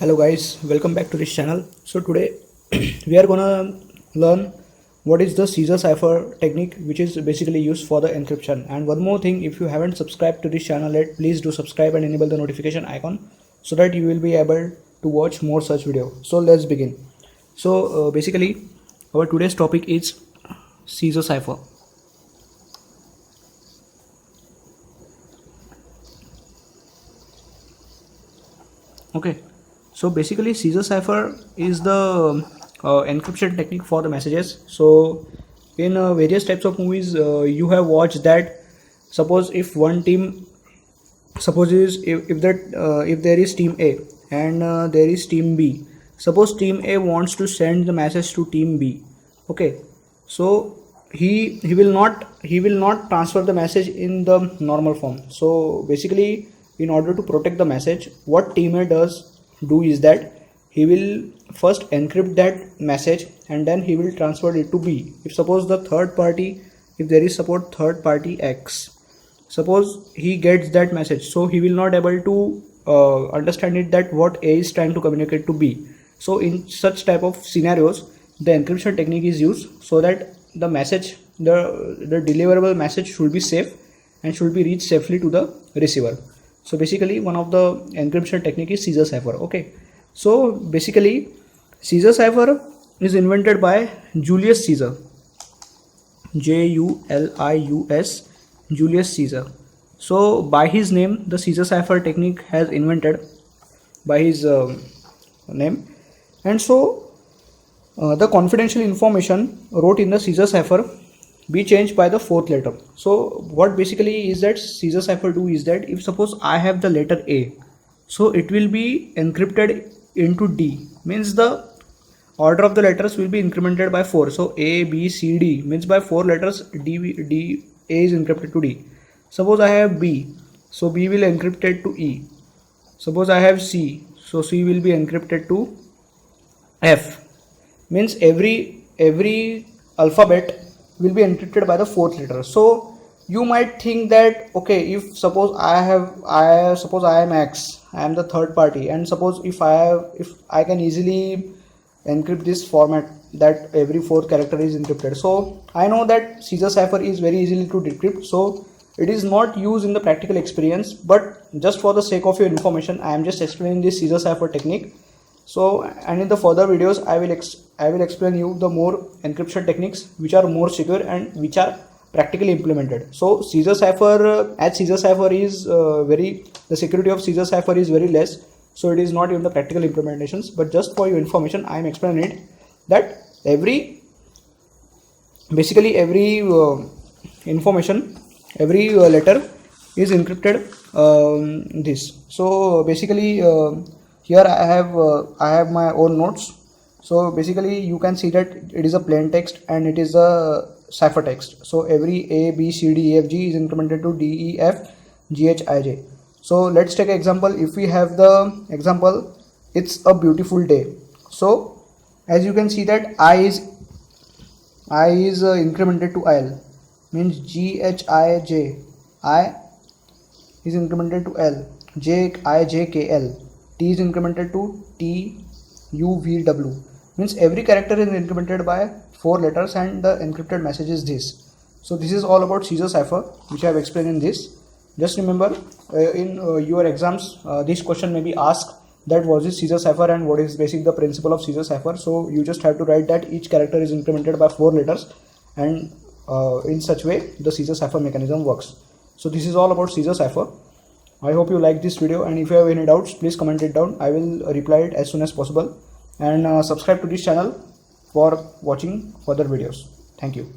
Hello guys, welcome back to this channel. So today we are gonna learn what is the Caesar Cipher technique, which is basically used for the encryption. And one more thing, if you haven't subscribed to this channel yet, please do subscribe and enable the notification icon so that you will be able to watch more such video. So let's begin. So basically our today's topic is Caesar Cipher. Okay. So basically Caesar Cipher is the encryption technique for the messages. So in various types of movies you have watched that suppose if one team supposes if there is team A and there is team B. Suppose team A wants to send the message to team B. Okay, so he will not transfer the message in the normal form. So basically in order to protect the message, what team A do is that he will first encrypt that message and then he will transfer it to B. If suppose the third party, if there is support third party X, suppose he gets that message, so he will not able to understand it that what A is trying to communicate to B. So in such type of scenarios, the encryption technique is used so that the message, the deliverable message should be safe and should be reached safely to the receiver. So basically one of the encryption technique is Caesar Cipher. Okay, so basically Caesar Cipher is invented by Julius Caesar, Julius, Julius Caesar. So by his name the Caesar Cipher technique has invented by his name. And so the confidential information wrote in the Caesar Cipher be changed by the fourth letter. So what basically is that Caesar Cipher do is that if suppose I have the letter A, so it will be encrypted into D, means the order of the letters will be incremented by 4. So A, B, C, D means by 4 letters D, A is encrypted to D. Suppose I have B, so B will encrypted to E. Suppose I have C, so C will be encrypted to F. Means every alphabet will be encrypted by the fourth letter. So you might think that okay, if suppose I am X, I am the third party, and suppose if I can easily encrypt this format that every fourth character is encrypted. So I know that Caesar Cipher is very easily to decrypt, so it is not used in the practical experience, but just for the sake of your information I am just explaining this Caesar Cipher technique. So and in the further videos I will explain you the more encryption techniques which are more secure and which are practically implemented. So Caesar Cipher, as Caesar Cipher is the security of Caesar Cipher is very less, so it is not in the practical implementations, but just for your information I am explaining it that every information, every letter is encrypted this. So basically here I have my own notes. So basically you can see that it is a plain text and it is a cipher text. So every A, B, C, D, E, F, G is incremented to D, E, F, G, H, I, J. So let's take an example. If we have the example, it's a beautiful day. So as you can see that I is incremented to IL, means G, H, I, J. I is incremented to L, J, I, J, K, L. T is incremented to T, U, V, W. Means every character is incremented by 4 letters and the encrypted message is this. So this is all about Caesar Cipher which I have explained in this. Just remember in your exams this question may be asked that what is Caesar Cipher and what is basically the principle of Caesar Cipher. So you just have to write that each character is incremented by 4 letters and in such way the Caesar Cipher mechanism works. So this is all about Caesar Cipher. I hope you like this video, and if you have any doubts please comment it down. I will reply it as soon as possible, and subscribe to this channel for watching further videos. Thank you.